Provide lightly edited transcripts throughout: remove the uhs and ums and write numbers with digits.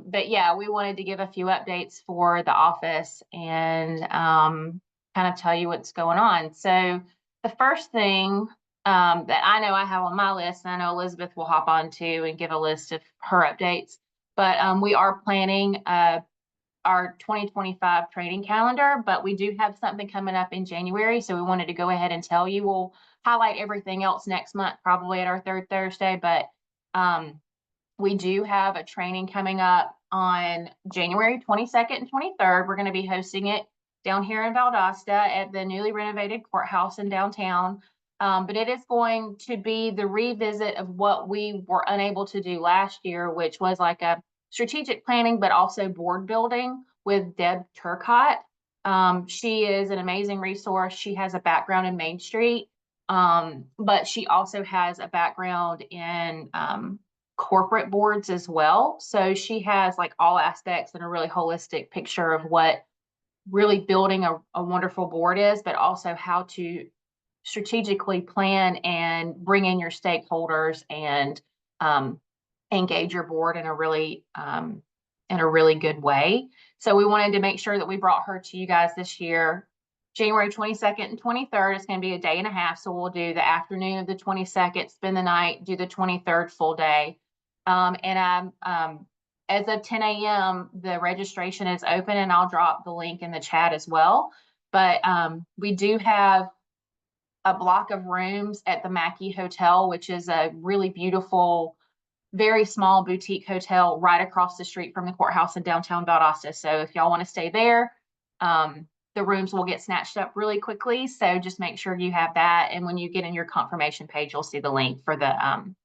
But yeah, we wanted to give a few updates for the office and kind of tell you what's going on. So the first thing that I know I have on my list, and I know Elizabeth will hop on too and give a list of her updates, but we are planning our 2025 training calendar, but we do have something coming up in January. So we wanted to go ahead and tell you. We'll highlight everything else next month, probably at our third Thursday, but we do have a training coming up on January 22nd and 23rd. We're going to be hosting it down here in Valdosta at the newly renovated courthouse in downtown. But it is going to be the revisit of what we were unable to do last year, which was like a strategic planning, but also board building with Deb Turcott. She is an amazing resource. She has a background in Main Street, but she also has a background in corporate boards as well. So she has like all aspects and a really holistic picture of what really building a wonderful board is, but also how to strategically plan and bring in your stakeholders and engage your board in a really good way. So we wanted to make sure that we brought her to you guys this year. January 22nd and 23rd is going to be a day and a half. So we'll do the afternoon of the 22nd, spend the night, do the 23rd full day. As of 10 a.m., the registration is open, and I'll drop the link in the chat as well. But we do have a block of rooms at the Mackey Hotel, which is a really beautiful, very small boutique hotel right across the street from the courthouse in downtown Valdosta. So if y'all want to stay there, the rooms will get snatched up really quickly. So just make sure you have that. And when you get in your confirmation page, you'll see the link for the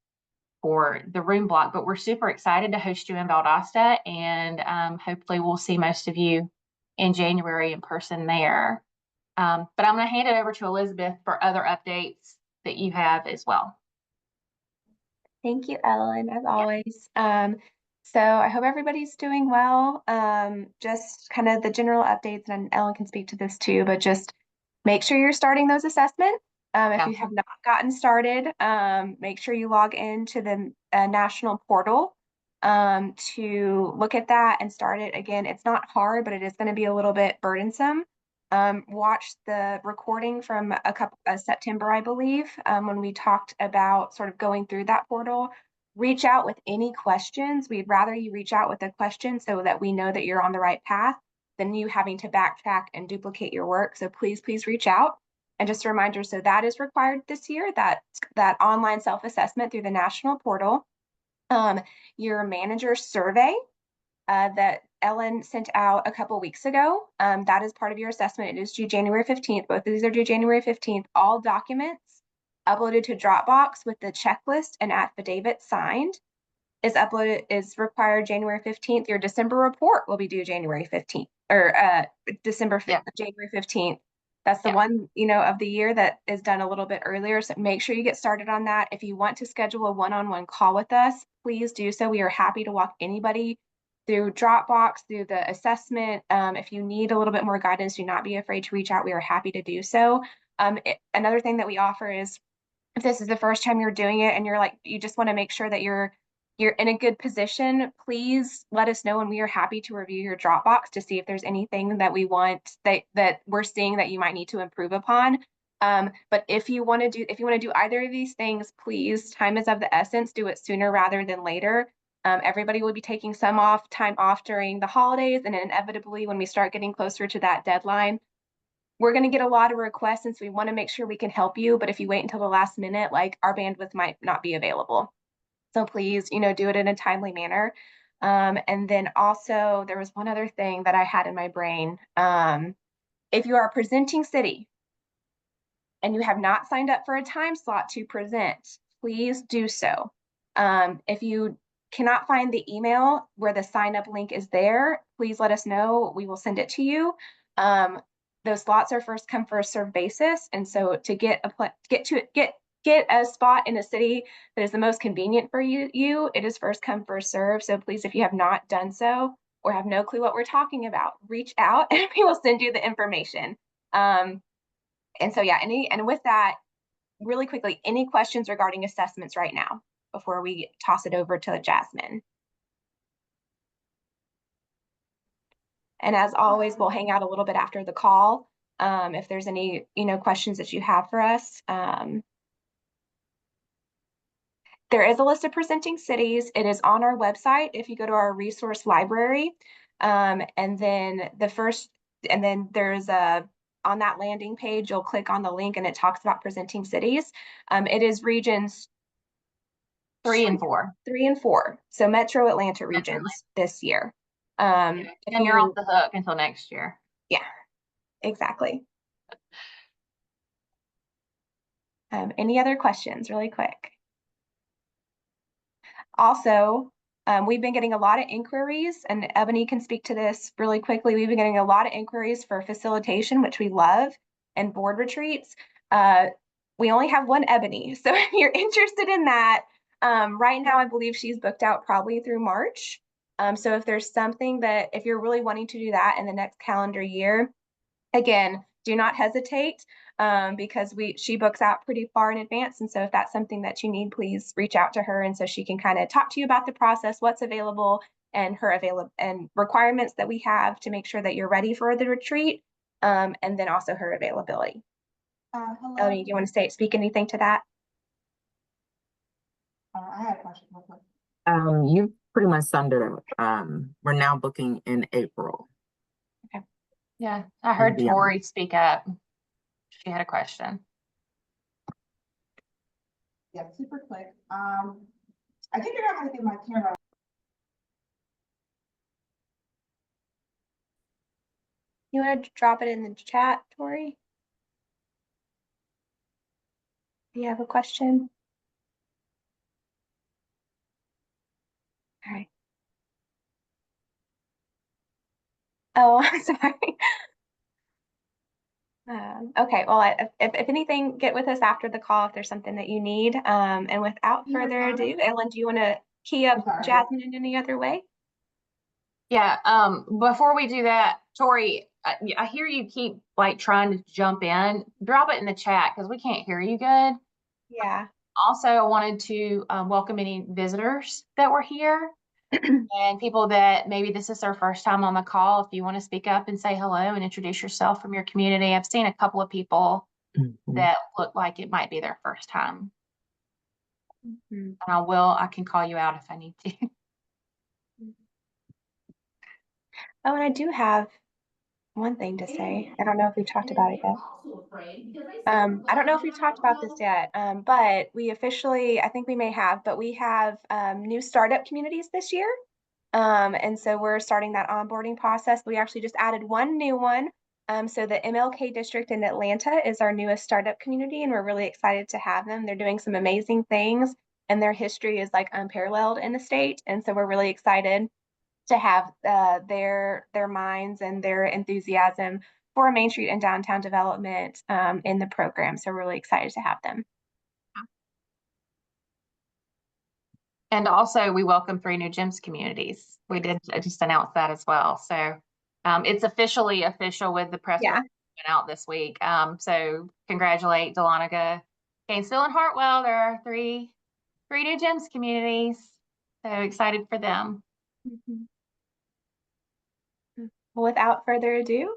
room block. But we're super excited to host you in Valdosta, and hopefully we'll see most of you in January in person there. But I'm going to hand it over to Elizabeth for other updates that you have as well. Thank you, Ellen, as always. So I hope everybody's doing well. Just kind of the general updates, and Ellen can speak to this too, but just make sure you're starting those assessments. If you have not gotten started, make sure you log into the national portal to look at that and start it. Again, it's not hard, but it is going to be a little bit burdensome. Watch the recording from September, I believe, when we talked about sort of going through that portal. Reach out with any questions. We'd rather you reach out with a question so that we know that you're on the right path than you having to backtrack and duplicate your work. So please reach out. And just a reminder, so that is required this year, that online self-assessment through the national portal. Your manager survey that Ellen sent out a couple weeks ago, that is part of your assessment. It is due January 15th. Both of these are due January 15th. All documents uploaded to Dropbox with the checklist and affidavit signed is required January 15th. Your December report will be due January 15th, or December 5th, January 15th. That's the one, of the year that is done a little bit earlier. So make sure you get started on that. If you want to schedule a one-on-one call with us, please do so. We are happy to walk anybody through Dropbox, through the assessment. If you need a little bit more guidance, do not be afraid to reach out. We are happy to do so. Another thing that we offer is, if this is the first time you're doing it and you just want to make sure that you're in a good position, please let us know, and we are happy to review your Dropbox to see if there's anything that we want that we're seeing that you might need to improve upon. But if you want to do either of these things, please, time is of the essence. Do it sooner rather than later. Everybody will be taking some time off during the holidays, and inevitably when we start getting closer to that deadline, we're going to get a lot of requests, since we want to make sure we can help you. But if you wait until the last minute, our bandwidth might not be available. So please, do it in a timely manner. And then also, there was one other thing that I had in my brain. If you are a presenting city and you have not signed up for a time slot to present, please do so. If you cannot find the email where the sign up link is there, please let us know. We will send it to you. Those slots are first come, first serve basis. And so to get a spot in a city that is the most convenient for you, it is first come, first serve. So please, if you have not done so or have no clue what we're talking about, reach out and we will send you the information. And so, and with that, really quickly, any questions regarding assessments right now before we toss it over to Jasmine? And as always, we'll hang out a little bit after the call if there's any, questions that you have for us. There is a list of presenting cities. It is on our website if you go to our resource library. And then there's on that landing page, you'll click on the link and it talks about presenting cities. It is regions 3 and 4. 3 and 4. So Metro Atlanta regions this year. And you're off the hook until next year. Yeah, exactly. Any other questions really quick? Also, we've been getting a lot of inquiries, and Ebony can speak to this really quickly. We've been getting a lot of inquiries for facilitation, which we love, and board retreats. We only have one Ebony, so if you're interested in that, right now I believe she's booked out probably through March. So if there's something that, if you're really wanting to do that in the next calendar year, again, do not hesitate because she books out pretty far in advance. And so if that's something that you need, please reach out to her. And so she can kind of talk to you about the process, what's available, and her available and requirements that we have to make sure that you're ready for the retreat. And then also her availability. Hello. Elodie, do you want to speak anything to that? I had a question real quick. You pretty much summed it up. We're now booking in April. Okay. Yeah, I heard Tori speak up. She had a question. Yeah, super quick. I can't figure out how to get my camera. You want to drop it in the chat, Tori? Do you have a question? All right. Oh, I'm sorry. Okay, well, if anything, get with us after the call if there's something that you need. And without further ado, Ellen, do you want to key up Jasmine in any other way? Yeah, before we do that, Tori, I hear you keep like trying to jump in. Drop it in the chat because we can't hear you good. Yeah. Also, I wanted to welcome any visitors that were here and people that maybe this is their first time on the call. If you want to speak up and say hello and introduce yourself from your community. I've seen a couple of people that look like it might be their first time. And I can call you out if I need to. Oh, and I do have one thing to say. I don't know if we've talked about it yet. I don't know if we've talked about this yet, but we officially, I think we may have, but we have new startup communities this year. And so we're starting that onboarding process. We actually just added one new one. So the MLK district in Atlanta is our newest startup community, and we're really excited to have them. They're doing some amazing things, and their history is like unparalleled in the state. And so we're really excited to have their minds and their enthusiasm for Main Street and downtown development in the program. So we're really excited to have them. And also we welcome 3 new GEMS communities. We did just announce that as well. So it's officially official with the press release out this week. So congratulate Dahlonega, Gainesville, and Hartwell. There are 3 new GEMS communities. So excited for them. Well, without further ado,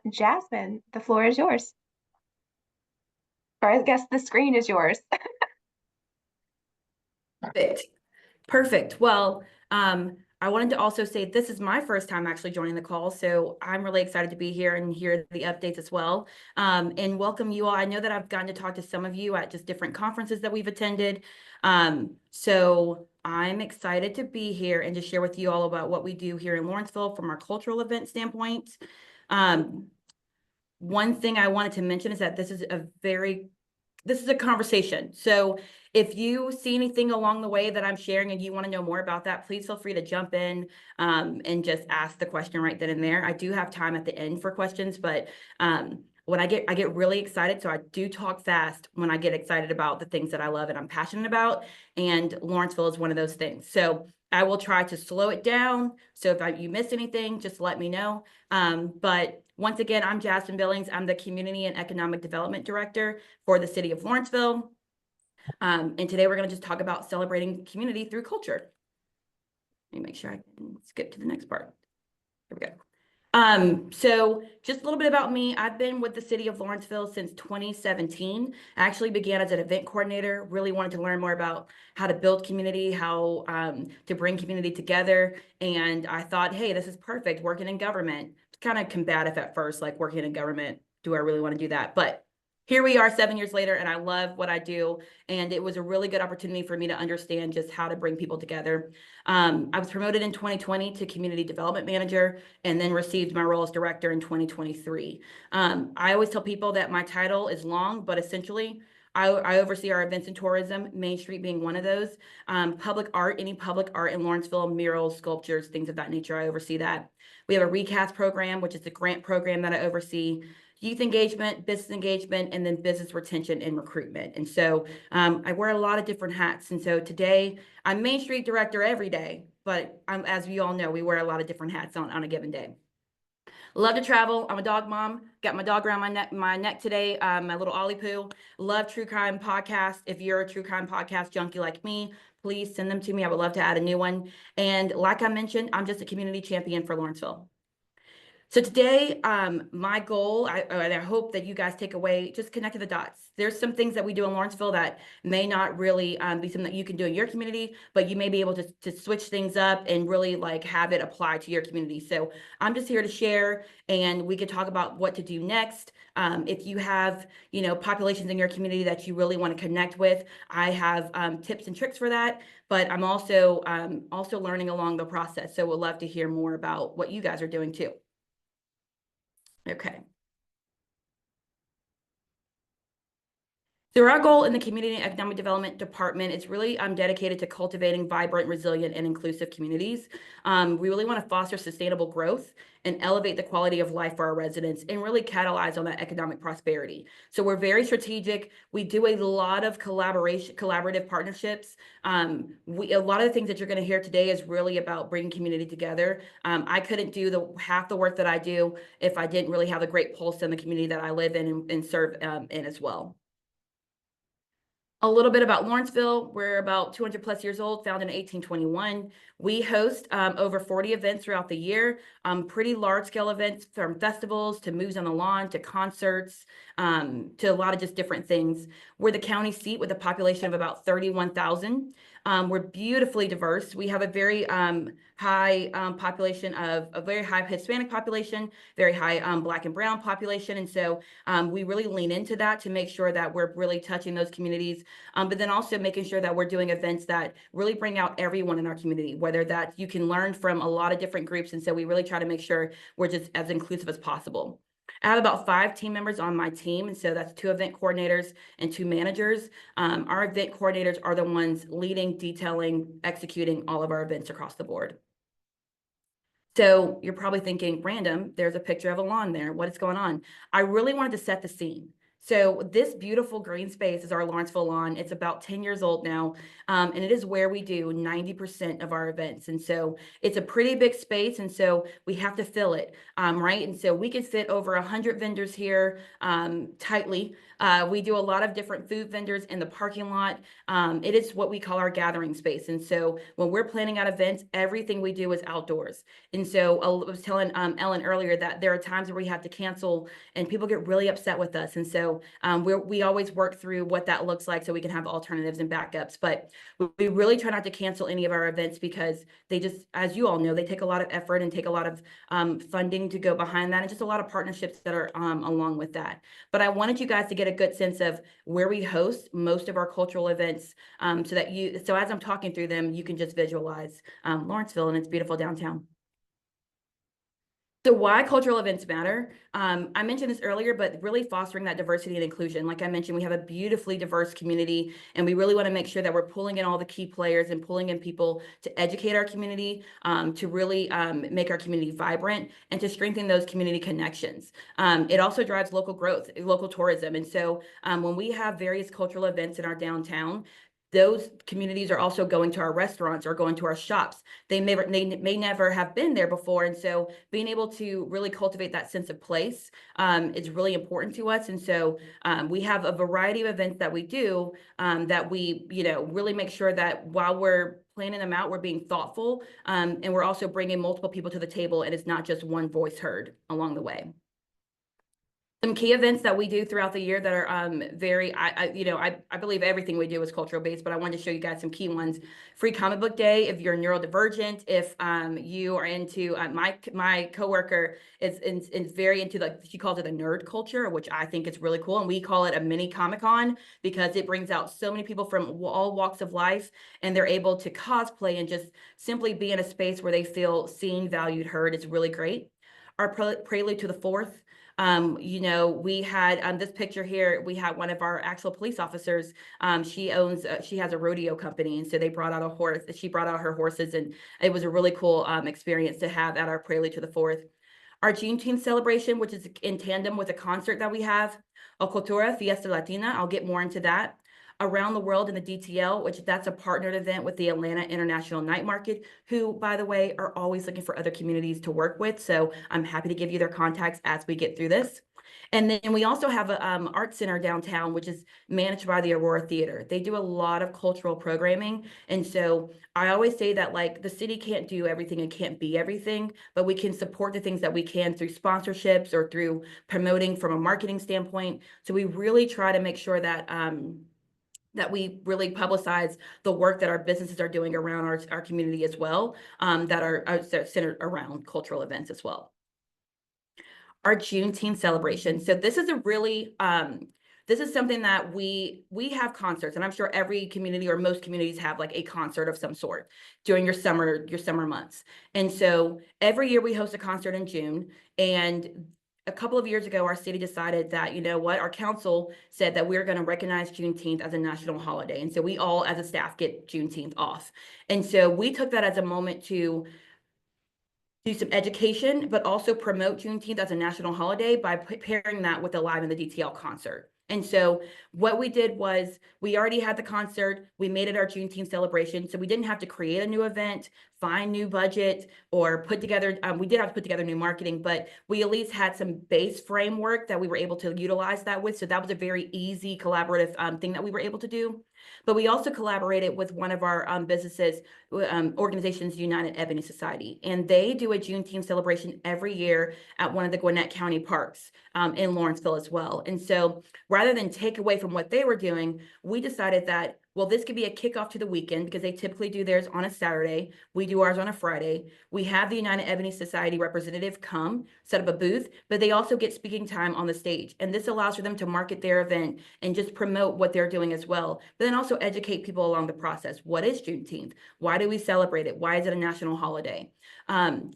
Jasmine, the floor is yours. Or I guess the screen is yours. Perfect. Well, I wanted to also say this is my first time actually joining the call, so I'm really excited to be here and hear the updates as well. And welcome you all. I know that I've gotten to talk to some of you at just different conferences that we've attended. So I'm excited to be here and to share with you all about what we do here in Lawrenceville from our cultural event standpoint. One thing I wanted to mention is that this is a conversation. So if you see anything along the way that I'm sharing and you want to know more about that, please feel free to jump in and just ask the question right then and there. I do have time at the end for questions, but when I get really excited, so I do talk fast when I get excited about the things that I love and I'm passionate about, and Lawrenceville is one of those things. So I will try to slow it down. So if you miss anything, just let me know. But once again, I'm Jasmine Billings. I'm the Community and Economic Development Director for the City of Lawrenceville. And today we're going to just talk about celebrating community through culture. Let me make sure I can skip to the next part. Here we go. So just a little bit about me. I've been with the City of Lawrenceville since 2017. I actually began as an event coordinator, really wanted to learn more about how to build community, how to bring community together. And I thought, hey, this is perfect, working in government. It's kind of combative at first, like working in government. Do I really want to do that? But here we are 7 years later, and I love what I do. And it was a really good opportunity for me to understand just how to bring people together. I was promoted in 2020 to community development manager, and then received my role as director in 2023. I always tell people that my title is long, but essentially I oversee our events and tourism, Main Street being one of those. Public art, any public art in Lawrenceville, murals, sculptures, things of that nature, I oversee that. We have a recast program, which is the grant program that I oversee. Youth engagement, business engagement, and then business retention and recruitment. And so I wear a lot of different hats. And so today I'm Main Street director every day, but as you all know, we wear a lot of different hats on a given day. Love to travel. I'm a dog mom. Got my dog around my neck today, my little Ollie Poo. Love true crime podcasts. If you're a true crime podcast junkie like me, please send them to me. I would love to add a new one. And like I mentioned, I'm just a community champion for Lawrenceville. So today, my goal, I hope that you guys take away, just connect the dots. There's some things that we do in Lawrenceville that may not really be something that you can do in your community, but you may be able to switch things up and really like have it apply to your community. So I'm just here to share, and we could talk about what to do next. If you have, populations in your community that you really want to connect with, I have tips and tricks for that. But I'm also learning along the process. So we'll love to hear more about what you guys are doing too. Okay. So our goal in the Community and Economic Development Department is really dedicated to cultivating vibrant, resilient, and inclusive communities. We really want to foster sustainable growth and elevate the quality of life for our residents and really catalyze on that economic prosperity. So we're very strategic. We do a lot of collaborative partnerships. A lot of the things that you're going to hear today is really about bringing community together. I couldn't do half the work that I do if I didn't really have a great pulse in the community that I live in and serve in as well. A little bit about Lawrenceville. We're about 200 plus years old, founded in 1821. We host over 40 events throughout the year, pretty large scale events from festivals to moves on the lawn to concerts, to a lot of just different things. We're the county seat with a population of about 31,000. We're beautifully diverse. We have a very high population of a very high Hispanic population, very high Black and Brown population. And so we really lean into that to make sure that we're really touching those communities, but then also making sure that we're doing events that really bring out everyone in our community, whether that you can learn from a lot of different groups. And so we really try to make sure we're just as inclusive as possible. I have about 5 team members on my team, and so that's 2 event coordinators and 2 managers. Our event coordinators are the ones leading, detailing, executing all of our events across the board. So you're probably thinking, random, there's a picture of a lawn there. What is going on? I really wanted to set the scene. So this beautiful green space is our Lawrenceville lawn. It's about 10 years old now, and it is where we do 90% of our events. And so it's a pretty big space, and so we have to fill it, right? And so we can fit over 100 vendors here tightly. We do a lot of different food vendors in the parking lot. It is what we call our gathering space. And so when we're planning out events, everything we do is outdoors. And so I was telling Ellen earlier that there are times where we have to cancel and people get really upset with us. And so we always work through what that looks like so we can have alternatives and backups. But we really try not to cancel any of our events because they just, as you all know, they take a lot of effort and take a lot of funding to go behind that, and just a lot of partnerships that are along with that. But I wanted you guys to get a good sense of where we host most of our cultural events, so as I'm talking through them, you can just visualize Lawrenceville and its beautiful downtown. So why cultural events matter? I mentioned this earlier, but really fostering that diversity and inclusion. Like I mentioned, we have a beautifully diverse community, and we really want to make sure that we're pulling in all the key players and pulling in people to educate our community, to really make our community vibrant and to strengthen those community connections. It also drives local growth, local tourism. And so when we have various cultural events in our downtown, those communities are also going to our restaurants or going to our shops. They may never have been there before. And so being able to really cultivate that sense of place is really important to us. And so we have a variety of events that we do that we, really make sure that while we're planning them out, we're being thoughtful, and we're also bringing multiple people to the table, and it's not just one voice heard along the way. Some key events that we do throughout the year that are I believe everything we do is cultural based, but I wanted to show you guys some key ones. Free Comic Book Day if you're neurodivergent, if you are into my coworker is very into, like, she calls it a nerd culture, which I think is really cool, and we call it a mini Comic-Con because it brings out so many people from all walks of life, and they're able to cosplay and just simply be in a space where they feel seen, valued, heard. It's really great. Our prelude to the 4th. We had this picture here, we had one of our actual police officers. She has a rodeo company, and so they brought out a horse. She brought out her horses, and it was a really cool experience to have at our prelude to the 4th. Our Juneteenth celebration, which is in tandem with a concert that we have, El Cultura Fiesta Latina. I'll get more into that. Around the World in the DTL, which that's a partnered event with the Atlanta International Night Market, who, by the way, are always looking for other communities to work with. So I'm happy to give you their contacts as we get through this. And then we also have a art center downtown, which is managed by the Aurora Theater. They do a lot of cultural programming. And so I always say that, like, the city can't do everything and can't be everything, but we can support the things that we can through sponsorships or through promoting from a marketing standpoint. So we really try to make sure that we really publicize the work that our businesses are doing around our community as well, that are centered around cultural events as well. Our Juneteenth celebration. So this is a really, this is something that we have concerts, and I'm sure every community or most communities have like a concert of some sort during your summer months. And so every year we host a concert in June, and a couple of years ago, our city decided that, you know what, our council said that we're going to recognize Juneteenth as a national holiday. And so we all, as a staff, get Juneteenth off. And so we took that as a moment to do some education, but also promote Juneteenth as a national holiday by pairing that with the Live in the DTL concert. And so what we did was we already had the concert, we made it our Juneteenth celebration. So we didn't have to create a new event, find new budget, or put together, we did have to put together new marketing, but we at least had some base framework that we were able to utilize that with. So that was a very easy collaborative thing that we were able to do. But we also collaborated with one of our businesses, organizations, United Ebony Society, and they do a Juneteenth celebration every year at one of the Gwinnett County parks in Lawrenceville as well. And so rather than take away from what they were doing, we decided that, well, this could be a kickoff to the weekend because they typically do theirs on a Saturday. We do ours on a Friday. We have the United Ebony Society representative come, set up a booth, but they also get speaking time on the stage. And this allows for them to market their event and just promote what they're doing as well. But then also educate people along the process. What is Juneteenth? Why do we celebrate it? Why is it a national holiday?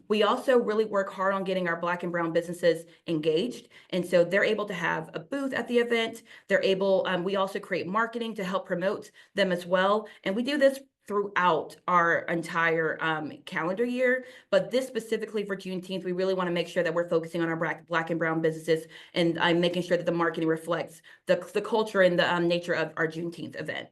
We also really work hard on getting our Black and brown businesses engaged. And so they're able to have a booth at the event. They're able, we also create marketing to help promote them as well. And we do this throughout our entire calendar year. But this specifically for Juneteenth, we really want to make sure that we're focusing on our Black and brown businesses, and I'm making sure that the marketing reflects the culture and the nature of our Juneteenth event.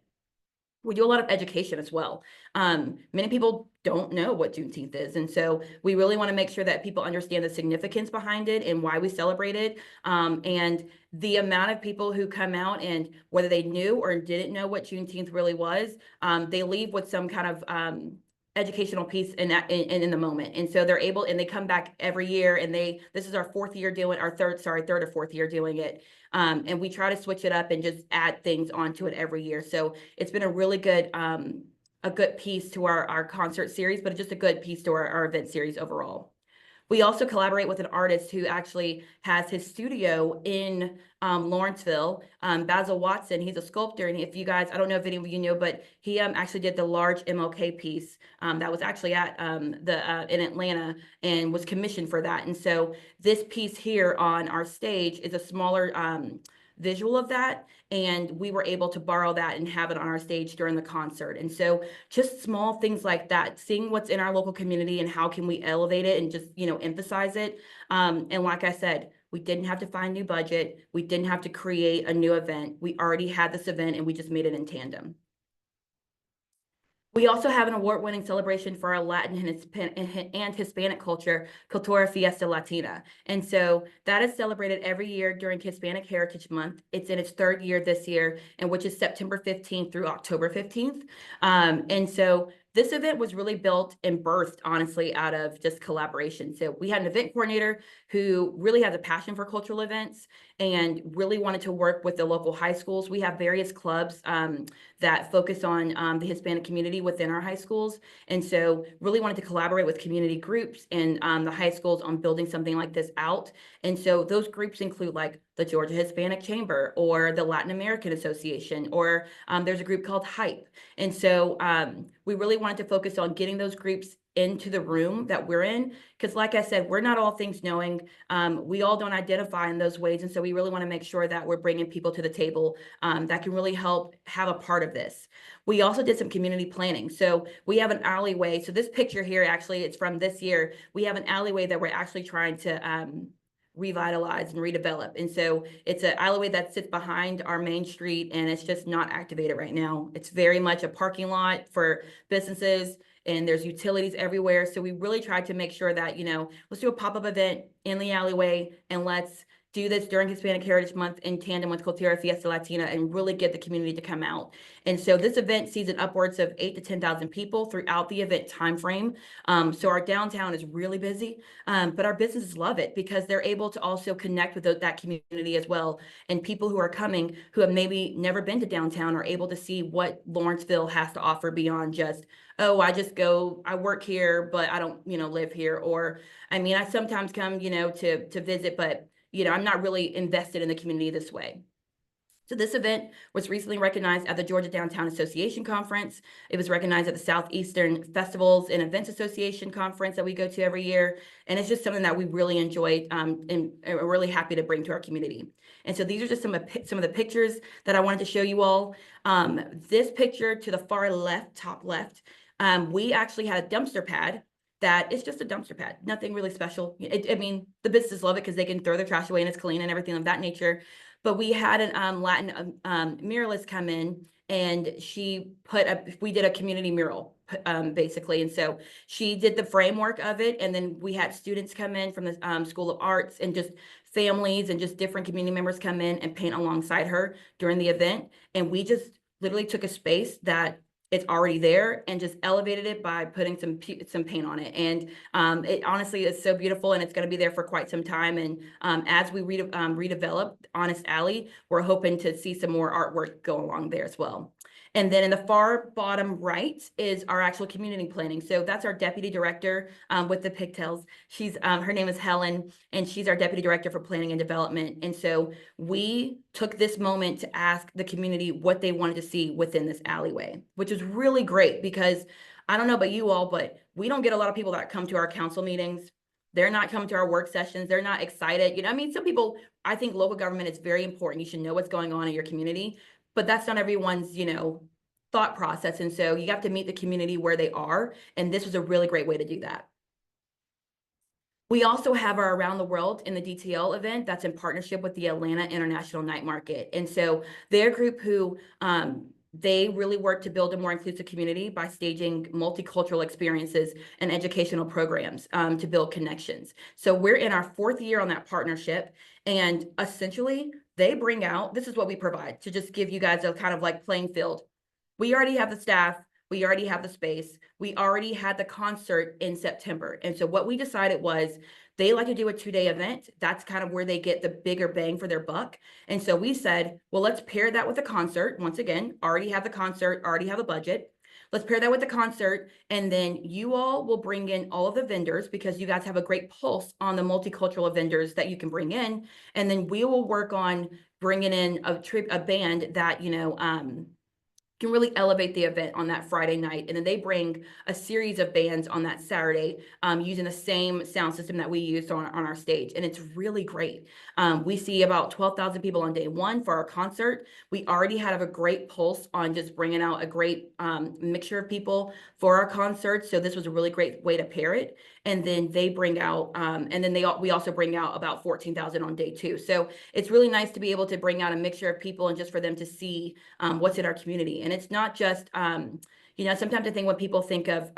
We do a lot of education as well. Many people don't know what Juneteenth is. And so we really want to make sure that people understand the significance behind it and why we celebrate it. And the amount of people who come out, and whether they knew or didn't know what Juneteenth really was, they leave with some kind of educational piece in the moment. And so they're able, and they come back every year, and this is our third or fourth year doing it. And we try to switch it up and just add things onto it every year. So it's been a really good, a good piece to our concert series, but just a good piece to our event series overall. We also collaborate with an artist who actually has his studio in Lawrenceville, Basil Watson. He's a sculptor, and if you guys, I don't know if any of you know, but he actually did the large MLK piece that was actually at in Atlanta and was commissioned for that. And so this piece here on our stage is a smaller visual of that, and we were able to borrow that and have it on our stage during the concert. And so just small things like that, seeing what's in our local community and how can we elevate it and just, you know, emphasize it. And like I said, we didn't have to find new budget. We didn't have to create a new event. We already had this event, and we just made it in tandem. We also have an award-winning celebration for our Latin and Hispanic culture, Cultura Fiesta Latina. And so that is celebrated every year during Hispanic Heritage Month. It's in its third year this year, and which is September 15th through October 15th. And so this event was really built and birthed, honestly, out of just collaboration. So we had an event coordinator who really has a passion for cultural events and really wanted to work with the local high schools. We have various clubs that focus on the Hispanic community within our high schools. And so really wanted to collaborate with community groups and the high schools on building something like this out. And so those groups include like the Georgia Hispanic Chamber or the Latin American Association, or there's a group called HYPE. And so we really wanted to focus on getting those groups into the room that we're in, because like I said, we're not all things knowing. We all don't identify in those ways. And so we really want to make sure that we're bringing people to the table that can really help have a part of this. We also did some community planning. So we have an alleyway. So this picture here, actually, it's from this year. We have an alleyway that we're actually trying to revitalize and redevelop. And so it's an alleyway that sits behind our main street, and it's just not activated right now. It's very much a parking lot for businesses, and there's utilities everywhere. So we really tried to make sure that, you know, let's do a pop-up event in the alleyway, and let's do this during Hispanic Heritage Month in tandem with Cultura Fiesta Latina and really get the community to come out. And so this event sees an upwards of 8,000 to 10,000 people throughout the event timeframe. So our downtown is really busy, but our businesses love it because they're able to also connect with that community as well. And people who are coming who have maybe never been to downtown are able to see what Lawrenceville has to offer beyond just, oh, I work here, but I don't, live here. Or, I mean, I sometimes come, to visit, but I'm not really invested in the community this way. So this event was recently recognized at the Georgia Downtown Association Conference. It was recognized at the Southeastern Festivals and Events Association Conference that we go to every year. And it's just something that we really enjoyed and are really happy to bring to our community. And so these are just some of the pictures that I wanted to show you all. This picture to the far left, top left, we actually had a dumpster pad that it's just a dumpster pad, nothing really special. I mean, the businesses love it because they can throw their trash away and it's clean and everything of that nature. But we had an Latin muralist come in, and we did a community mural, basically. And so she did the framework of it. And then we had students come in from the School of Arts, and just families and just different community members come in and paint alongside her during the event. And we just literally took a space that it's already there and just elevated it by putting some paint on it. And it honestly is so beautiful, and it's going to be there for quite some time. And as we redevelop Honest Alley, we're hoping to see some more artwork go along there as well. And then in the far bottom right is our actual community planning. So that's our deputy director with the pigtails. Her name is Helen, and she's our deputy director for planning and development. And so we took this moment to ask the community what they wanted to see within this alleyway, which is really great because I don't know about you all, but we don't get a lot of people that come to our council meetings. They're not coming to our work sessions. They're not excited. I mean, some people, I think local government is very important. You should know what's going on in your community, but that's not everyone's, thought process. And so you have to meet the community where they are. And this was a really great way to do that. We also have our Around the World in the DTL event that's in partnership with the Atlanta International Night Market. And so they're a group who they really work to build a more inclusive community by staging multicultural experiences and educational programs to build connections. So we're in our 4th year on that partnership, and essentially they bring out, this is what we provide to just give you guys a kind of like playing field. We already have the staff. We already have the space. We already had the concert in September. And so what we decided was they like to do a 2-day event. That's kind of where they get the bigger bang for their buck. And so we said, well, let's pair that with a concert. Once again, already have the concert, already have a budget. Let's pair that with the concert. And then you all will bring in all of the vendors because you guys have a great pulse on the multicultural vendors that you can bring in. And then we will work on bringing in a band that, can really elevate the event on that Friday night. And then they bring a series of bands on that Saturday using the same sound system that we used on our stage. And it's really great. We see about 12,000 people on day 1 for our concert. We already had a great pulse on just bringing out a great mixture of people for our concert. So this was a really great way to pair it. And then they bring out, we also bring out about 14,000 on day 2. So it's really nice to be able to bring out a mixture of people and just for them to see what's in our community. And it's not just, sometimes I think when people think of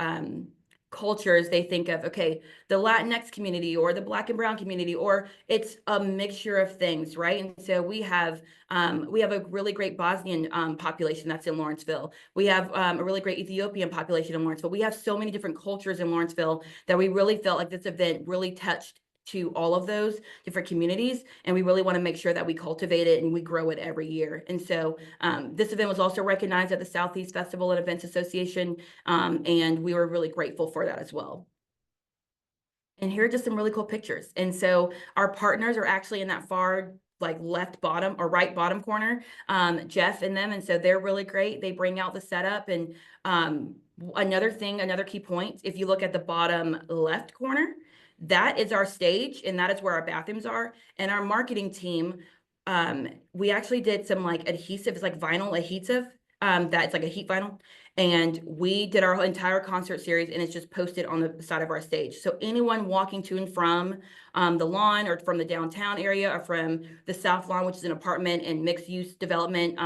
cultures, they think of, okay, the Latinx community or the Black and Brown community, or it's a mixture of things, right? And so we have a really great Bosnian population that's in Lawrenceville. We have a really great Ethiopian population in Lawrenceville. We have so many different cultures in Lawrenceville that we really felt like this event really touched to all of those different communities, and we really want to make sure that we cultivate it and we grow it every year. And so this event was also recognized at the Southeast Festival and Events Association, and we were really grateful for that as well. And here are just some really cool pictures. And so our partners are actually in that far like left bottom or right bottom corner, Jeff and them. And so they're really great. They bring out the setup. And another key point, if you look at the bottom left corner, that is our stage and that is where our bathrooms are. And our marketing team, we actually did some like adhesive, it's like vinyl adhesive, that's like a heat vinyl. And we did our entire concert series and it's just posted on the side of our stage. So anyone walking to and from the lawn or from the downtown area or from the South Lawn, which is an apartment and mixed use development,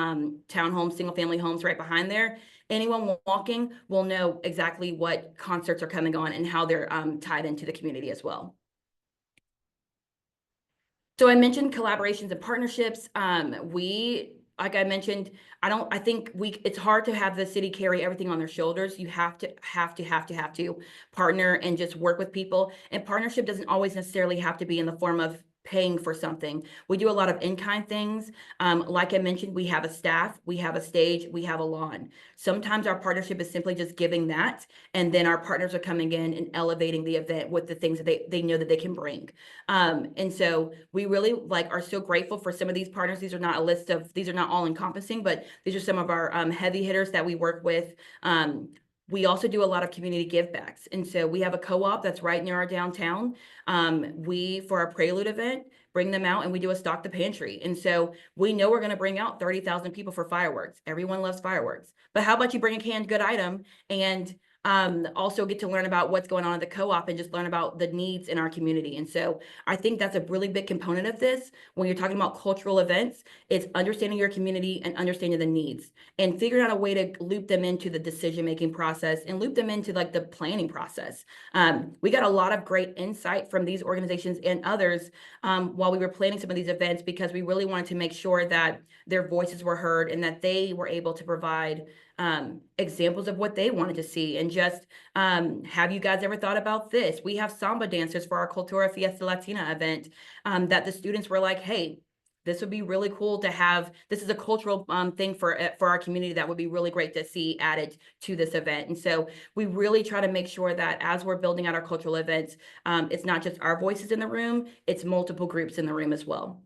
townhomes, single family homes right behind there, anyone walking will know exactly what concerts are coming on and how they're tied into the community as well. So I mentioned collaborations and partnerships. Like I mentioned, I think it's hard to have the city carry everything on their shoulders. You have to partner and just work with people. And partnership doesn't always necessarily have to be in the form of paying for something. We do a lot of in-kind things. Like I mentioned, we have a staff, we have a stage, we have a lawn. Sometimes our partnership is simply just giving that, and then our partners are coming in and elevating the event with the things that they know that they can bring. And so we really are so grateful for some of these partners. These are not all encompassing, but these are some of our heavy hitters that we work with. We also do a lot of community givebacks. And so we have a co-op that's right near our downtown. For our Prelude event, bring them out and we do a stock the pantry. And so we know we're going to bring out 30,000 people for fireworks. Everyone loves fireworks. But how about you bring a canned good item and also get to learn about what's going on at the co-op and just learn about the needs in our community. And so I think that's a really big component of this. When you're talking about cultural events, it's understanding your community and understanding the needs and figuring out a way to loop them into the decision-making process and loop them into like the planning process. We got a lot of great insight from these organizations and others while we were planning some of these events, because we really wanted to make sure that their voices were heard and that they were able to provide examples of what they wanted to see. And just have you guys ever thought about this? We have samba dancers for our Cultura Fiesta Latina event that the students were like, hey, this would be really cool to have. This is a cultural thing for our community that would be really great to see added to this event. And so we really try to make sure that as we're building out our cultural events, it's not just our voices in the room, it's multiple groups in the room as well.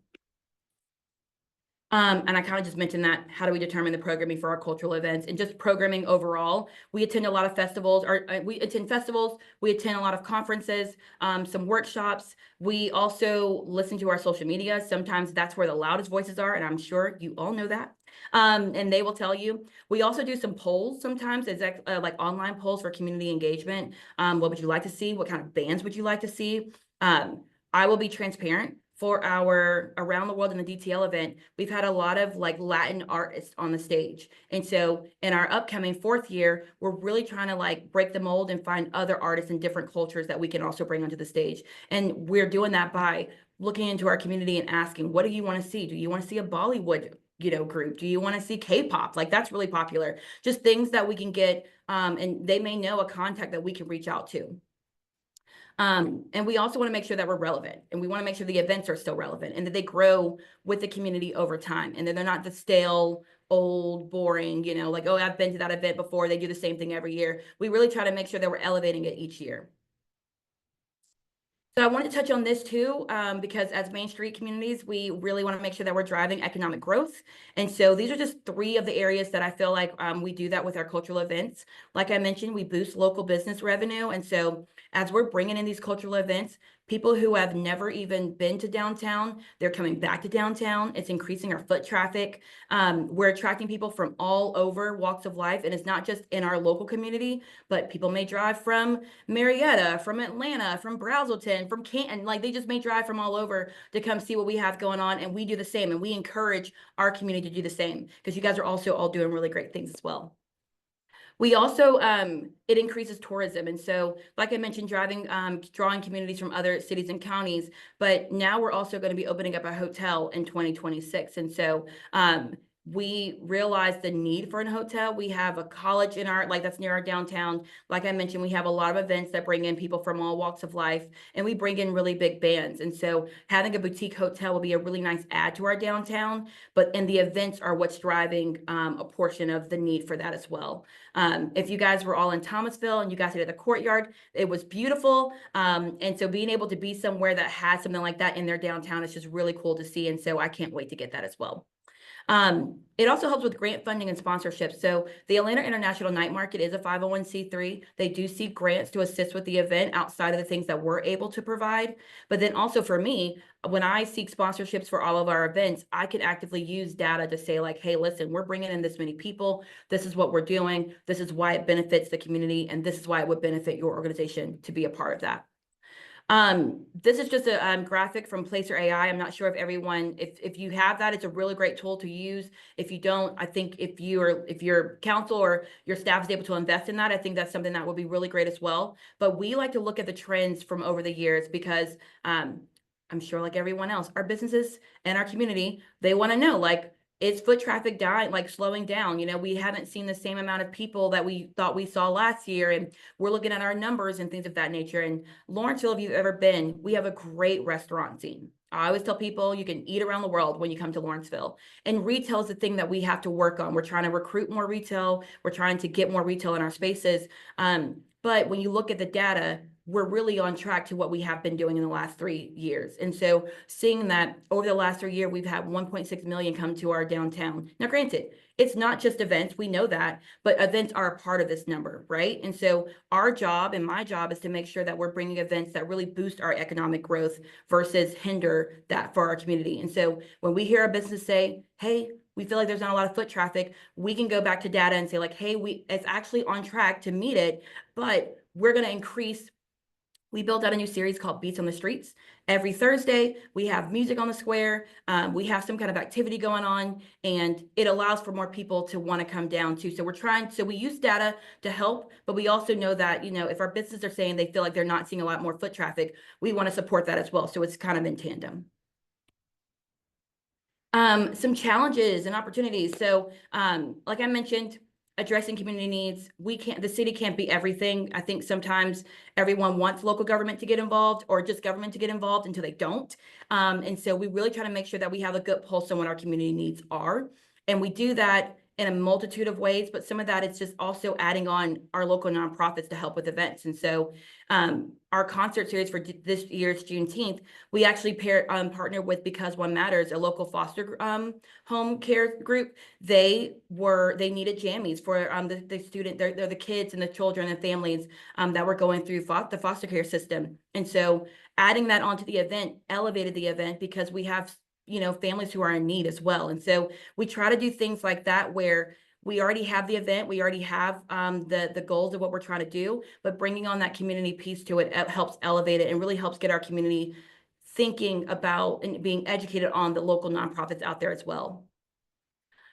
And I kind of just mentioned that. How do we determine the programming for our cultural events and just programming overall? We attend a lot of festivals, we attend a lot of conferences, some workshops. We also listen to our social media. Sometimes that's where the loudest voices are, and I'm sure you all know that. And they will tell you. We also do some polls sometimes, like online polls for community engagement. What would you like to see? What kind of bands would you like to see? I will be transparent. For our Around the World in the DTL event, we've had a lot of like Latin artists on the stage. And so in our upcoming 4th year, we're really trying to like break the mold and find other artists in different cultures that we can also bring onto the stage. And we're doing that by looking into our community and asking, what do you want to see? Do you want to see a Bollywood group? Do you want to see K-pop? Like that's really popular. Just things that we can get, and they may know a contact that we can reach out to. And we also want to make sure that we're relevant, and we want to make sure the events are still relevant and that they grow with the community over time, and that they're not the stale, old, boring, like, oh, I've been to that event before. They do the same thing every year. We really try to make sure that we're elevating it each year. So I wanted to touch on this too, because as Main Street communities, we really want to make sure that we're driving economic growth. And so these are just 3 of the areas that I feel like we do that with our cultural events. Like I mentioned, we boost local business revenue. And so as we're bringing in these cultural events, people who have never even been to downtown, they're coming back to downtown. It's increasing our foot traffic. We're attracting people from all over walks of life. And it's not just in our local community, but people may drive from Marietta, from Atlanta, from Brazelton, from Canton. Like they just may drive from all over to come see what we have going on. And we do the same. And we encourage our community to do the same, because you guys are also all doing really great things as well. We also, it increases tourism. And so, like I mentioned, drawing communities from other cities and counties, but now we're also going to be opening up a hotel in 2026. And so, we realized the need for a hotel. We have a college that's near our downtown. Like I mentioned, we have a lot of events that bring in people from all walks of life, and we bring in really big bands. And so having a boutique hotel will be a really nice add to our downtown, and the events are what's driving a portion of the need for that as well. If you guys were all in Thomasville and you guys did the courtyard, it was beautiful. And so being able to be somewhere that has something like that in their downtown is just really cool to see. And so I can't wait to get that as well. It also helps with grant funding and sponsorship. So the Atlanta International Night Market is a 501c3. They do seek grants to assist with the event outside of the things that we're able to provide. But then also for me, when I seek sponsorships for all of our events, I can actively use data to say like, hey, listen, we're bringing in this many people. This is what we're doing. This is why it benefits the community. And this is why it would benefit your organization to be a part of that. This is just a graphic from Placer AI. I'm not sure if everyone, if you have that, it's a really great tool to use. If you don't, I think if your council or your staff is able to invest in that, I think that's something that would be really great as well. But we like to look at the trends from over the years because I'm sure like everyone else, our businesses and our community, they want to know like, is foot traffic slowing down? You know, we haven't seen the same amount of people that we thought we saw last year, and we're looking at our numbers and things of that nature. And Lawrenceville, if you've ever been, we have a great restaurant scene. I always tell people you can eat around the world when you come to Lawrenceville, and retail is the thing that we have to work on. We're trying to recruit more retail. We're trying to get more retail in our spaces. But when you look at the data, we're really on track to what we have been doing in the last 3 years. And so seeing that over the last 3 years, we've had 1.6 million come to our downtown. Now, granted, it's not just events, we know that, but events are a part of this number, right? And so our job and my job is to make sure that we're bringing events that really boost our economic growth versus hinder that for our community. And so when we hear a business say, hey, we feel like there's not a lot of foot traffic, we can go back to data and say like, hey, it's actually on track to meet it, but we're going to increase. We built out a new series called Beats on the Streets. Every Thursday, we have music on the square. We have some kind of activity going on, and it allows for more people to want to come down too. So we use data to help, but we also know that, you know, if our businesses are saying they feel like they're not seeing a lot more foot traffic, we want to support that as well. So it's kind of in tandem. Some challenges and opportunities. So like I mentioned, addressing community needs. The city can't be everything. I think sometimes everyone wants local government to get involved or just government to get involved until they don't. And so we really try to make sure that we have a good pulse on what our community needs are. And we do that in a multitude of ways, but some of that is just also adding on our local nonprofits to help with events. And so our concert series for this year's Juneteenth, we actually partnered with Because One Matters, a local foster home care group. They needed jammies for the student, they're the kids and the children and families that were going through the foster care system. And so adding that onto the event elevated the event because we have, you know, families who are in need as well. And so we try to do things like that where we already have the event, we already have the goals of what we're trying to do, but bringing on that community piece to it helps elevate it and really helps get our community thinking about and being educated on the local nonprofits out there as well.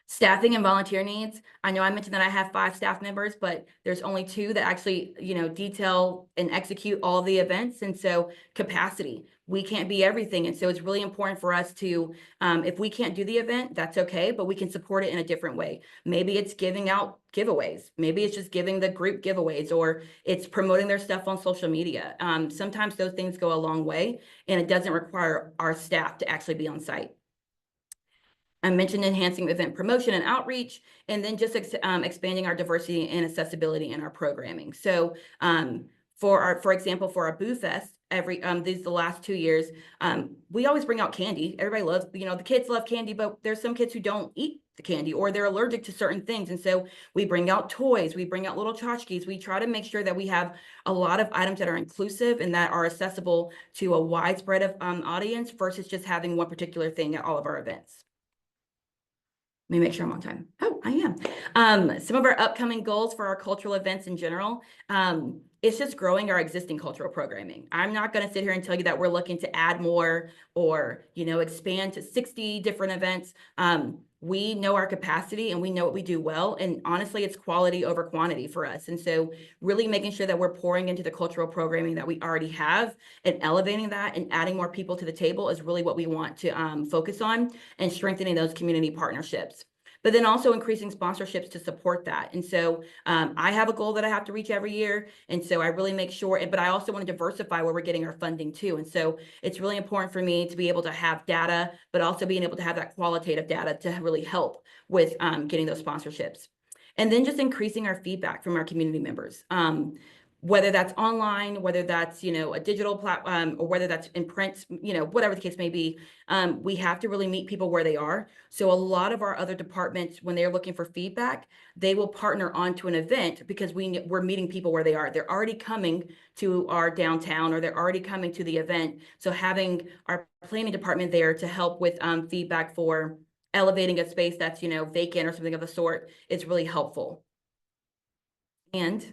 Staffing and volunteer needs. I know I mentioned that I have 5 staff members, but there's only 2 that actually, you know, detail and execute all the events. And so capacity, we can't be everything. And so it's really important for us to, if we can't do the event, that's okay, but we can support it in a different way. Maybe it's giving out giveaways. Maybe it's just giving the group giveaways, or it's promoting their stuff on social media. Sometimes those things go a long way, and it doesn't require our staff to actually be on site. I mentioned enhancing event promotion and outreach, and then just expanding our diversity and accessibility in our programming. So for example, for our Boo Fest, the last 2 years, we always bring out candy. Everybody loves, you know, the kids love candy, but there's some kids who don't eat the candy or they're allergic to certain things. And so we bring out toys, we bring out little tchotchkes. We try to make sure that we have a lot of items that are inclusive and that are accessible to a widespread of audience versus just having one particular thing at all of our events. Let me make sure I'm on time. Oh, I am. Some of our upcoming goals for our cultural events in general. it's just growing our existing cultural programming. I'm not going to sit here and tell you that we're looking to add more or, expand to 60 different events. We know our capacity and we know what we do well. And honestly, it's quality over quantity for us. And so really making sure that we're pouring into the cultural programming that we already have and elevating that and adding more people to the table is really what we want to focus on, and strengthening those community partnerships. But then also increasing sponsorships to support that. And so I have a goal that I have to reach every year. And so I really make sure, but I also want to diversify where we're getting our funding too. And so it's really important for me to be able to have data, but also being able to have that qualitative data to really help with getting those sponsorships. And then just increasing our feedback from our community members. Whether that's online, whether that's, a digital platform, or whether that's in print, whatever the case may be, we have to really meet people where they are. So a lot of our other departments, when they're looking for feedback, they will partner onto an event because we're meeting people where they are. They're already coming to our downtown, or they're already coming to the event. So having our planning department there to help with feedback for elevating a space that's, vacant or something of the sort is really helpful. And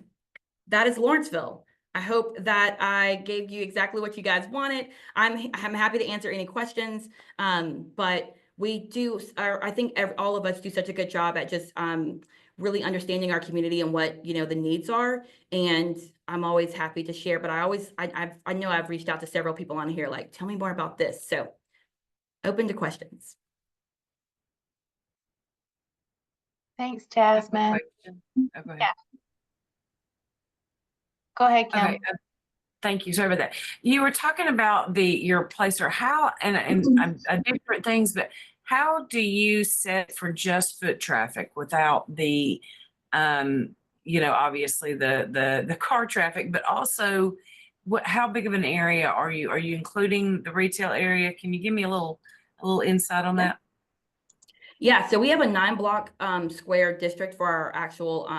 that is Lawrenceville. I hope that I gave you exactly what you guys wanted. I'm happy to answer any questions, but we do, I think all of us do such a good job at just really understanding our community and what, the needs are. And I'm always happy to share, but I know I've reached out to several people on here, like, tell me more about this. So open to questions. Thanks, Jasmine. Okay. Yeah. Go ahead, Kim. Okay. Thank you. Sorry about that. You were talking about your place, or how, and different things, but how do you set for just foot traffic without the, obviously the car traffic, but also how big of an area are you? Are you including the retail area? Can you give me a little insight on that? Yeah, so we have a 9-block square district for our actual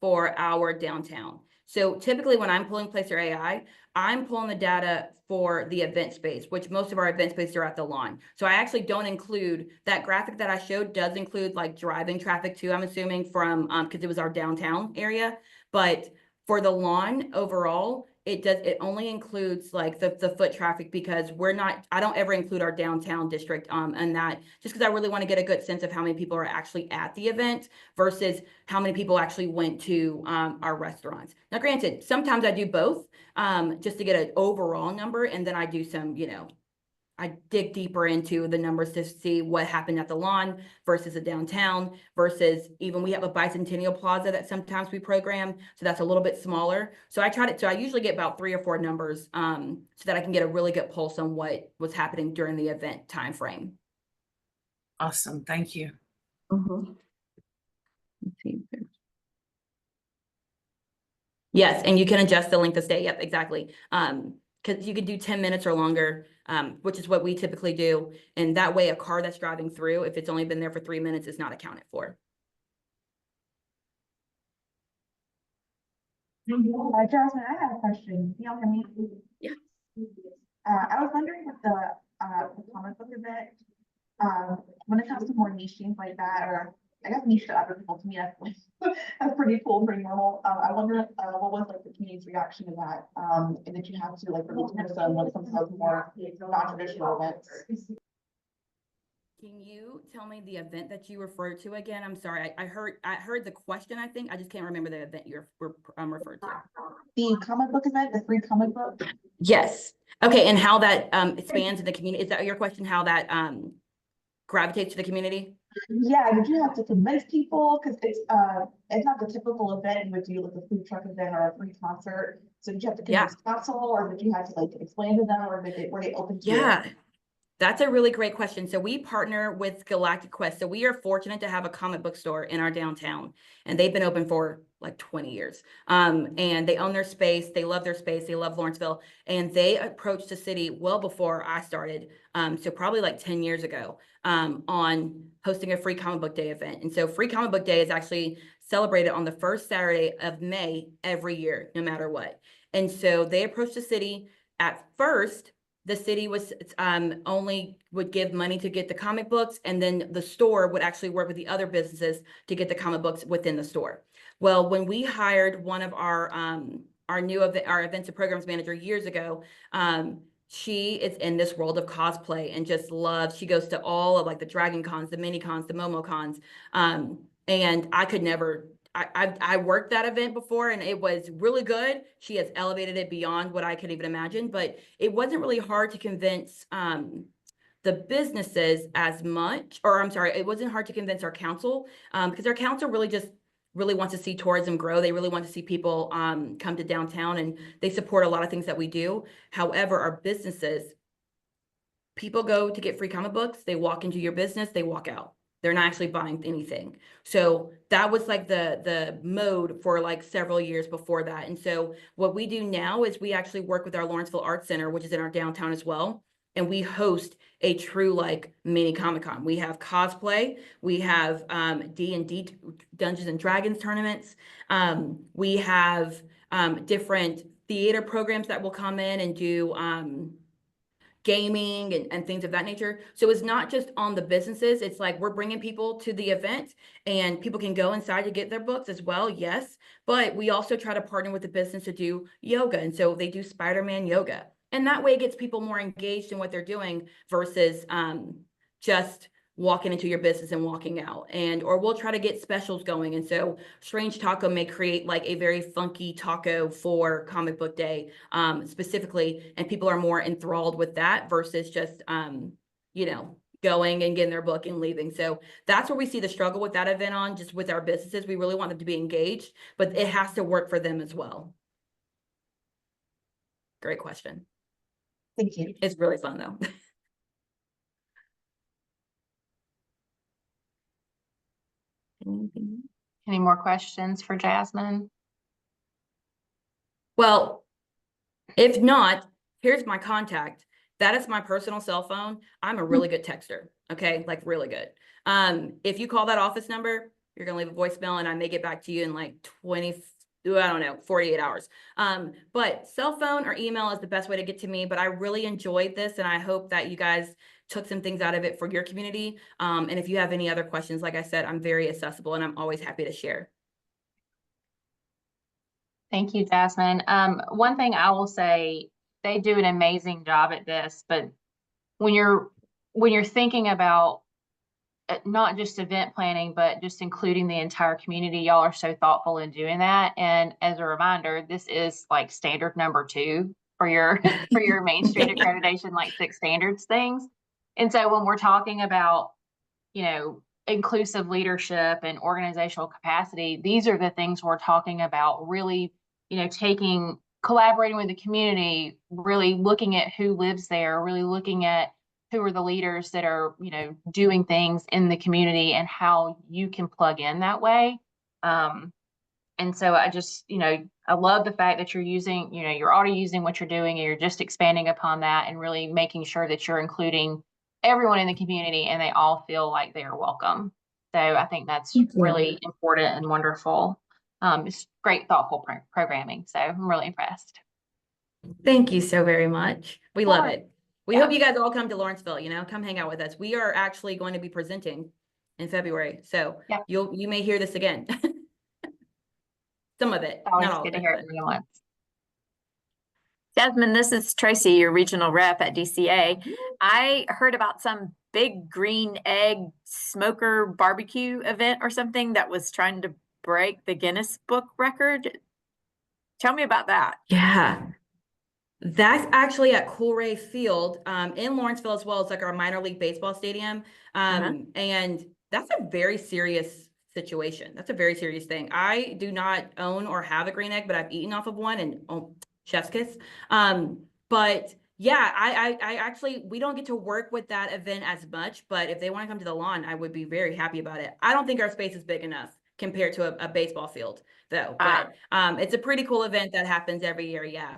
for our downtown. So typically when I'm pulling Placer AI, I'm pulling the data for the event space, which most of our event spaces are at the lawn. So I actually don't include that graphic that I showed does include like driving traffic too, I'm assuming, from because it was our downtown area. But for the lawn overall, it only includes like the foot traffic, because I don't ever include our downtown district and that, just because I really want to get a good sense of how many people are actually at the event versus how many people actually went to our restaurants. Now, granted, sometimes I do both just to get an overall number, and then I do some, I dig deeper into the numbers to see what happened at the lawn versus the downtown, versus even we have a bicentennial plaza that sometimes we program. So that's a little bit smaller. So I usually get about 3 or 4 numbers so that I can get a really good pulse on what was happening during the event time frame. Awesome. Thank you. Mm-hmm. Let's see. Yes, and you can adjust the length of stay. Yep, exactly. Because you could do 10 minutes or longer, which is what we typically do. And that way a car that's driving through, if it's only been there for 3 minutes, is not accounted for. Jasmine, I have a question. Can y'all hear me? Yeah. I was wondering with the comic book event, when it comes to more niche things like that, or I guess niche to other people, to me, that's pretty cool, pretty normal. I wonder what was like the community's reaction to that, and that you have to like really touch on when it comes to more non-traditional events. Can you tell me the event that you referred to again? I'm sorry, I heard the question, I think. I just can't remember the event you referred to. The comic book event, the free comic book? Yes. Okay, and how that expands in the community. Is that your question, how that gravitates to the community? Yeah, did you have to convince people? Because it's not the typical event you would do, like a food truck event or a free concert. So did you have to convince council, or did you have to like explain to them, or were they open to it? That's a really great question. So we partner with Galactic Quest. So we are fortunate to have a comic book store in our downtown, and they've been open for like 20 years. And they own their space. They love their space. They love Lawrenceville, and they approached the city well before I started. So probably like 10 years ago on hosting a free comic book day event. And so free comic book day is actually celebrated on the first Saturday of May every year, no matter what. And so they approached the city. At first, the city was only would give money to get the comic books, and then the store would actually work with the other businesses to get the comic books within the store. Well, when we hired one of our our events and programs manager years ago. She is in this world of cosplay and just loves, she goes to all of like the Dragon Cons, the mini cons, the Momo cons. And I could never, I worked that event before and it was really good. She has elevated it beyond what I could even imagine, but it wasn't really hard to convince the businesses as much, or I'm sorry, it wasn't hard to convince our council because our council really wants to see tourism grow. They really want to see people come to downtown, and they support a lot of things that we do. However, our businesses, people go to get free comic books, they walk into your business, they walk out. They're not actually buying anything. So that was like the mode for like several years before that. And so what we do now is we actually work with our Lawrenceville Arts Center, which is in our downtown as well. And we host a true like mini Comic-Con. We have cosplay, we have D&D, Dungeons and Dragons tournaments. We have different theater programs that will come in and do gaming and things of that nature. So it's not just on the businesses. It's like we're bringing people to the event and people can go inside to get their books as well. Yes. But we also try to partner with the business to do yoga. And so they do Spider-Man yoga. And that way it gets people more engaged in what they're doing versus just walking into your business and walking out. Or we'll try to get specials going. And so Strange Taco may create like a very funky taco for Comic Book Day specifically, and people are more enthralled with that versus just going and getting their book and leaving. So that's where we see the struggle with that event on, just with our businesses. We really want them to be engaged, but it has to work for them as well. Great question. Thank you. It's really fun though. Anything? Any more questions for Jasmine? Well, if not, here's my contact. That is my personal cell phone. I'm a really good texter. Okay. Like really good. If you call that office number, you're going to leave a voicemail and I may get back to you in like 48 hours. But cell phone or email is the best way to get to me, but I really enjoyed this and I hope that you guys took some things out of it for your community. And if you have any other questions, like I said, I'm very accessible and I'm always happy to share. Thank you, Jasmine. One thing I will say, they do an amazing job at this, but when you're thinking about not just event planning, but just including the entire community, y'all are so thoughtful in doing that. And as a reminder, this is like standard number 2 for your for your Main Street accreditation, like 6 standards things. And so when we're talking about, inclusive leadership and organizational capacity, these are the things we're talking about, really, collaborating with the community, really looking at who lives there, really looking at who are the leaders that are, doing things in the community and how you can plug in that way. And so I just, I love the fact that you're using, you're already using what you're doing and you're just expanding upon that and really making sure that you're including everyone in the community and they all feel like they are welcome. So I think that's really important and wonderful. It's great, thoughtful programming. So I'm really impressed. Thank you so very much. We love it. We Yeah. hope you guys all come to Lawrenceville, come hang out with us. We are actually going to be presenting in February. So Yeah. you may hear this again. Some of it, Always not all good of to it. hear But. it from you once. Jasmine, this is Tracy, your regional rep at DCA. I heard about some big green egg smoker barbecue event or something that was trying to break the Guinness Book record. Tell me about that. Yeah. That's actually at Coolray Field in Lawrenceville as well. It's like our minor league baseball stadium. And that's a very serious situation. That's a very serious thing. I do not own or have a green egg, but I've eaten off of one and chef's kiss. But yeah, I actually, we don't get to work with that event as much, but if they want to come to the lawn, I would be very happy about it. I don't think our space is big enough compared to a baseball field though, but it's a pretty cool event that happens every year. Yeah.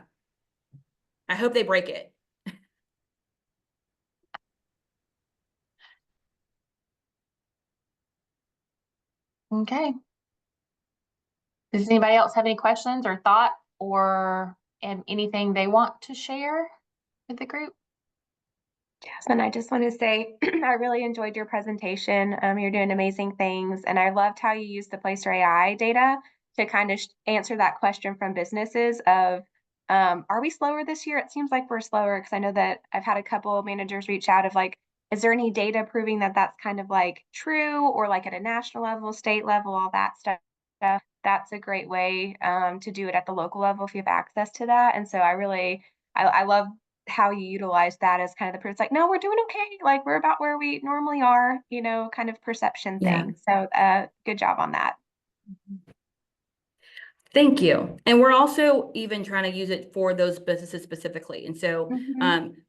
I hope they break it. Okay. Does anybody else have any questions or thought or anything they want to share with the group? Jasmine, I just want to say I really enjoyed your presentation. You're doing amazing things, and I loved how you used the Placer AI data to kind of answer that question from businesses of, are we slower this year? It seems like we're slower, because I know that I've had a couple of managers reach out of like, is there any data proving that that's kind of like true, or like at a national level, state level, all that stuff. That's a great way to do it at the local level if you have access to that. And so I love how you utilize that as kind of the proof. It's like, no, we're doing okay. Like we're about where we normally are, you know, kind of perception Yeah. thing. So good job on that. Thank you. And we're also even trying to use it for those businesses specifically. And so,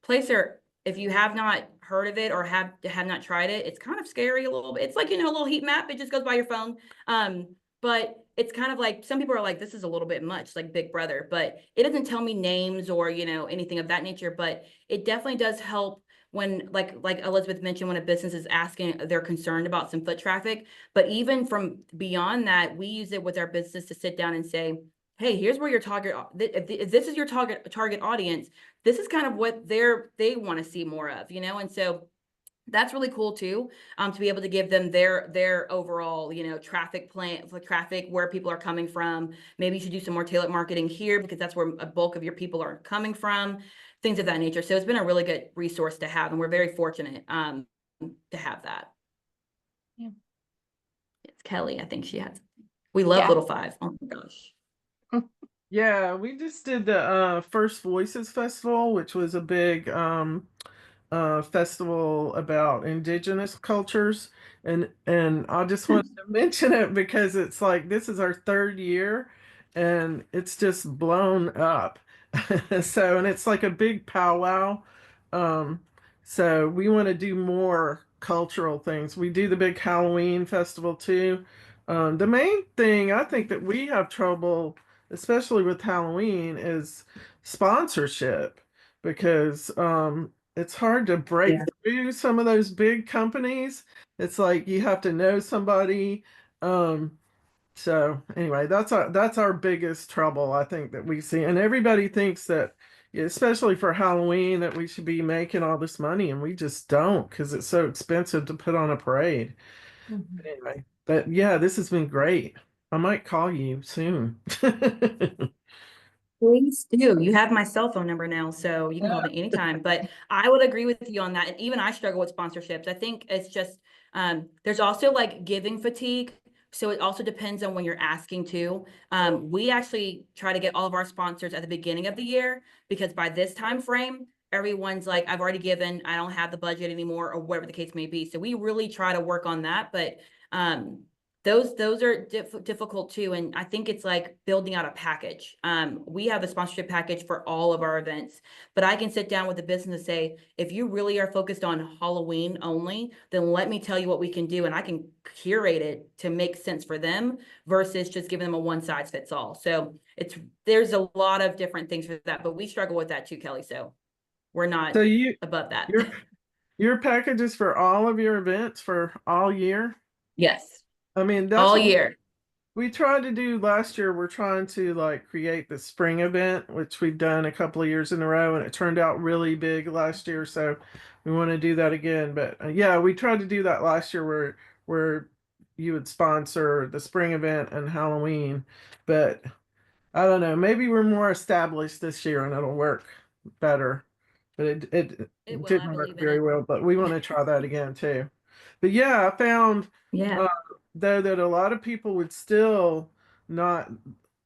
Placer, if you have not heard of it or have not tried it, it's kind of scary a little bit. It's like, you know, a little heat map. It just goes by your phone. But it's kind of like, some people are like, this is a little bit much, like Big Brother, but it doesn't tell me names or, you know, anything of that nature, but it definitely does help when, like Elizabeth mentioned, when a business is asking, they're concerned about some foot traffic. But even from beyond that, we use it with our business to sit down and say, hey, here's where your target, if this is your target audience, this is kind of what they want to see more of, you know? And so that's really cool too, to be able to give them their overall, you know, traffic plan for traffic, where people are coming from. Maybe you should do some more tailored marketing here because that's where a bulk of your people are coming from, things of that nature. So it's been a really good resource to have, and we're very fortunate to have that. Yeah. It's Kelly. I think she has. We love Yeah. Little Five. Oh my gosh. Yeah, we just did the First Voices Festival, which was a big festival about indigenous cultures, and I just wanted to mention it because it's like this is our third year, and it's just blown up. So, and it's like a big powwow. Um, so we want to do more cultural things. We do the big Halloween festival too. The main thing I think that we have trouble, especially with Halloween, is sponsorship, because it's hard to break through some of those big companies. It's like you have to know somebody. So anyway, that's our biggest trouble, I think, that we see. And everybody thinks that, especially for Halloween, that we should be making all this money, and we just don't, because it's so expensive to put on a parade. But anyway, but yeah, this has been great. I might call you soon. Please do. You have my cell phone number now, so you can call me anytime. But I would agree with you on that. And even I struggle with sponsorships. I think it's just there's also like giving fatigue. So it also depends on when you're asking to. We actually try to get all of our sponsors at the beginning of the year, because by this time frame, everyone's like, I've already given, I don't have the budget anymore, or whatever the case may be. So we really try to work on that. But those are difficult too. And I think it's like building out a package. We have a sponsorship package for all of our events, but I can sit down with the business and say, if you really are focused on Halloween only, then let me tell you what we can do. And I can curate it to make sense for them versus just giving them a one size fits all. So there's a lot of different things for that, but we struggle with that too, Kelly. So we're not So above that. your package is for all of your events for all year? Yes. I mean, that's All what year. we tried to do last year. We're trying to like create the spring event, which we've done a couple of years in a row, and it turned out really big last year. So we want to do that again. But yeah, we tried to do that last year where you would sponsor the spring event and Halloween. But I don't know, maybe we're more established this year and it'll work better. But it It will, I didn't work believe in very it. well. But we want to try that again too. But yeah, I found Yeah. though that a lot of people would still not.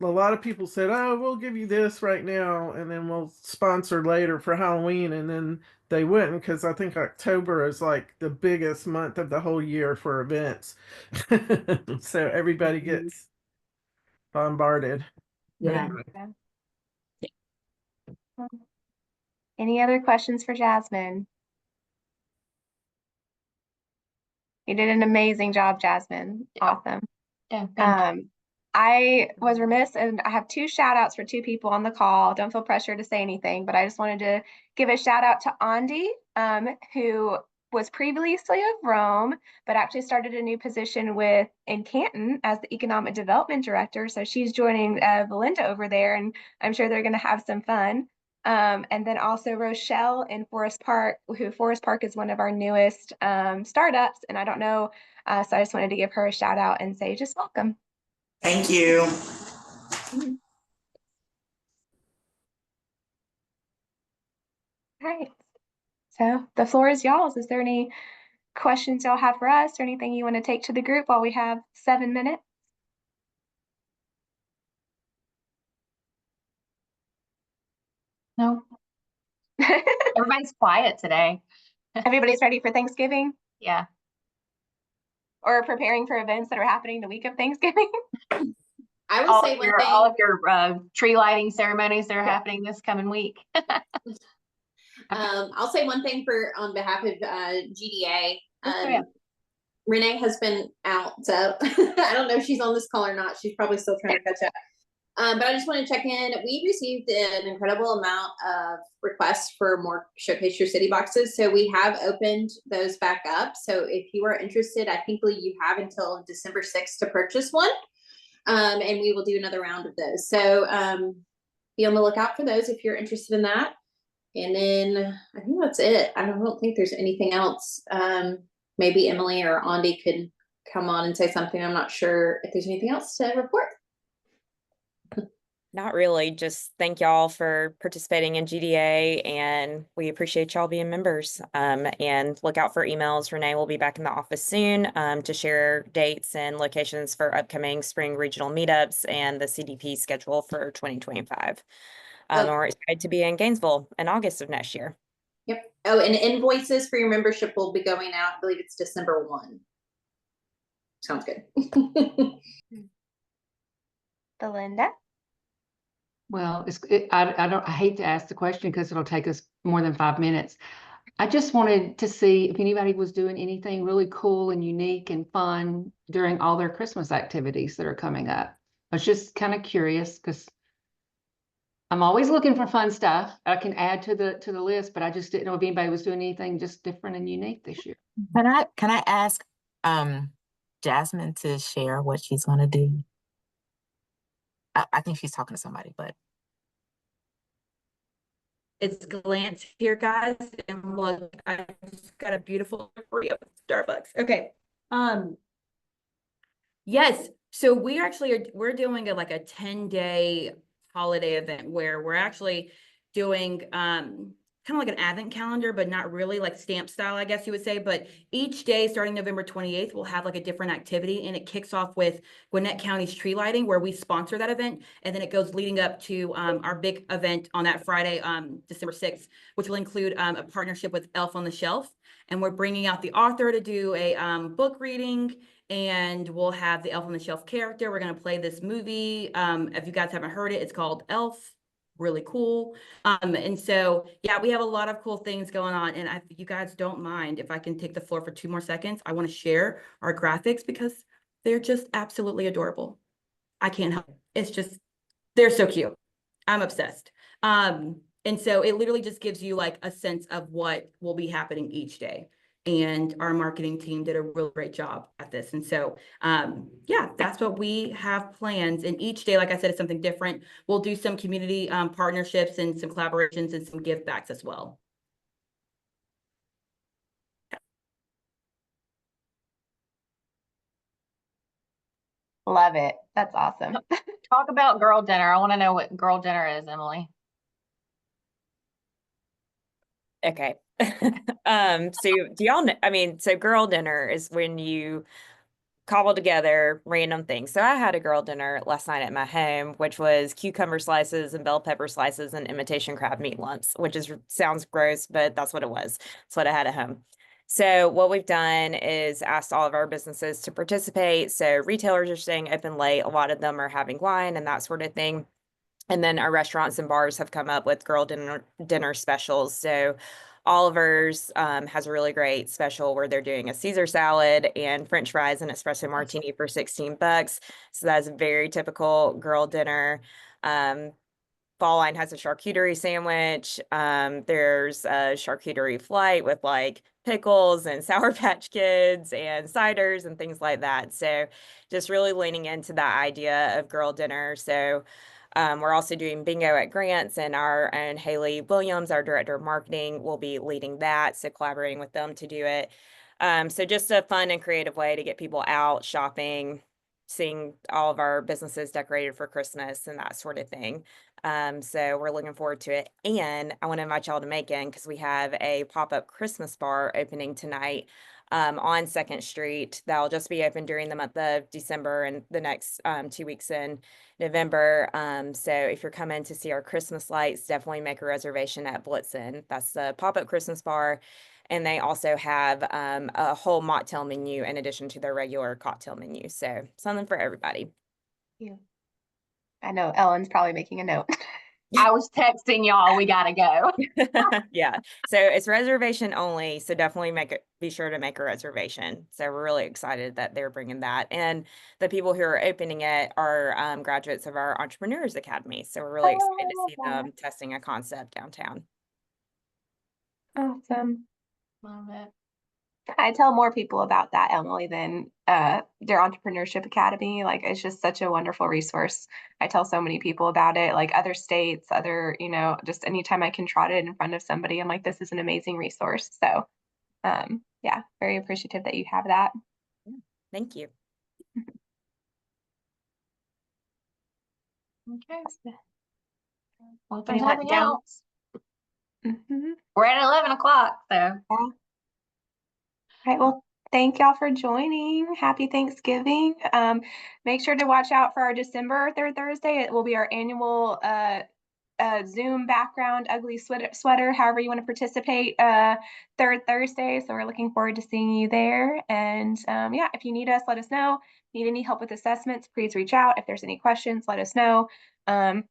A lot of people said, "Oh, we'll give you this right now, and then we'll sponsor later for Halloween," and then they wouldn't, because I think October is like the biggest month of the whole year for events. So everybody gets bombarded. But Yeah. anyway. Any other questions for Jasmine? You did an amazing job, Jasmine. Awesome. Yeah. Thank you. I was remiss, and I have two shout outs for two people on the call. Don't feel pressure to say anything, but I just wanted to give a shout out to Andi, who was previously of Rome, but actually started a new position in Canton as the Economic Development Director. So she's joining Belinda over there, and I'm sure they're going to have some fun. And then also Rochelle in Forest Park, Forest Park is one of our newest startups, and I don't know, so I just wanted to give her a shout out and say just welcome. Thank you. All right. So the floor is y'all's. Is there any questions y'all have for us or anything you want to take to the group while we have 7 minutes? No, everybody's quiet today. Everybody's ready for Thanksgiving Yeah. or preparing for events that are happening the week of Thanksgiving? I will say one thing. All of your tree lighting ceremonies that are happening this coming week. I'll say one thing on behalf of GDA. Yeah. Renee has been out, so I don't know if she's on this call or not. She's probably still trying to catch up. But I just want to check in. We received an incredible amount of requests for more Showcase Your City boxes. So we have opened those back up. So if you are interested, I think you have until December 6th to purchase one. And we will do another round of those. So be on the lookout for those if you're interested in that. And then I think that's it. I don't think there's anything else. Maybe Emily or Andy could come on and say something. I'm not sure if there's anything else to report. Not really. Just thank y'all for participating in GDA, and we appreciate y'all being members. And look out for emails. Renee will be back in the office soon to share dates and locations for upcoming spring regional meetups and the CDP schedule for 2025. And we're excited to be in Gainesville in August of next year. Yep. Oh, and invoices for your membership will be going out. I believe it's December 1. Sounds good. Belinda? Well, I hate to ask the question because it'll take us more than 5 minutes. I just wanted to see if anybody was doing anything really cool and unique and fun during all their Christmas activities that are coming up. I was just kind of curious because I'm always looking for fun stuff I can add to the list, but I just didn't know if anybody was doing anything just different and unique this year. Can I ask Jasmine to share what she's gonna do? I think she's talking to somebody, but It's Glance here, guys, and look, I just got a beautiful free of Starbucks. Okay. Yes. So we actually we're doing like a 10-day holiday event where we're actually doing kind of like an advent calendar, but not really like stamp style, I guess you would say. But each day starting November 28th, we'll have like a different activity, and it kicks off with Gwinnett County's tree lighting, where we sponsor that event. And then it goes leading up to our big event on that Friday, December 6th, which will include a partnership with Elf on the Shelf. And we're bringing out the author to do a book reading, and we'll have the Elf on the Shelf character. We're going to play this movie. If you guys haven't heard it, it's called Elf. Really cool. And so, yeah, we have a lot of cool things going on. And if you guys don't mind, if I can take the floor for 2 more seconds, I want to share our graphics because they're just absolutely adorable. I can't help it. It's just, they're so cute. I'm obsessed. And so it literally just gives you like a sense of what will be happening each day. And our marketing team did a really great job at this. And so, yeah, that's what we have plans. And each day, like I said, is something different. We'll do some community partnerships and some collaborations and some give backs as well. Love it. That's awesome. Talk about girl dinner. I want to know what girl dinner is, Emily. Okay. So do y'all know, I mean, so girl dinner is when you cobble together random things. So I had a girl dinner last night at my home, which was cucumber slices and bell pepper slices and imitation crab meat lumps, which sounds gross, but that's what it was. That's what I had at home. So what we've done is asked all of our businesses to participate. So retailers are staying open late. A lot of them are having wine and that sort of thing. And then our restaurants and bars have come up with girl dinner specials. So Oliver's has a really great special where they're doing a Caesar salad and French fries and espresso martini for $16. So that's a very typical girl dinner. Fall Line has a charcuterie sandwich. There's a charcuterie flight with like pickles and Sour Patch Kids and ciders and things like that. So just really leaning into that idea of girl dinner. So we're also doing bingo at Grants, and our own Haley Williams, our director of marketing, will be leading that. So collaborating with them to do it. So just a fun and creative way to get people out shopping seeing all of our businesses decorated for Christmas and that sort of thing. So we're looking forward to it. And I want to invite y'all to Macon because we have a pop-up Christmas bar opening tonight on 2nd Street. That'll just be open during the month of December and the next 2 weeks in November. So if you're coming to see our Christmas lights, definitely make a reservation at Blitzen. That's the pop-up Christmas bar. And they also have a whole mocktail menu in addition to their regular cocktail menu. So something for everybody. Yeah. I know Ellen's probably making a note. I was texting y'all, we gotta go. Yeah. So it's reservation only. So definitely be sure to make a reservation. So we're really excited that they're bringing that. And the people who are opening it are graduates of our Entrepreneurs Academy. So we're really excited to see them testing a concept downtown. Awesome. Love it. I tell more people about that, Emily, than their Entrepreneurship Academy. Like, it's just such a wonderful resource. I tell so many people about it, like other states, just anytime I can trot it in front of somebody, I'm like, this is an amazing resource. So, yeah, very appreciative that you have that. Thank you. Okay. Well, if there's Anyone nothing down? else, Mm-hmm. we're at 11 o'clock, so. All right, well, thank y'all for joining. Happy Thanksgiving. Make sure to watch out for our December 3rd Thursday. It will be our annual Zoom background ugly sweater, however you want to participate, 3rd Thursday. So we're looking forward to seeing you there. And yeah, if you need us, let us know. Need any help with assessments, please reach out. If there's any questions, let us know. Ellen,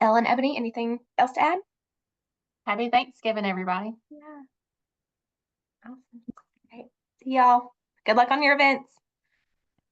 Ebony, anything else to add? Happy Thanksgiving, everybody. Yeah. Awesome. All right. See y'all. Good luck on your events.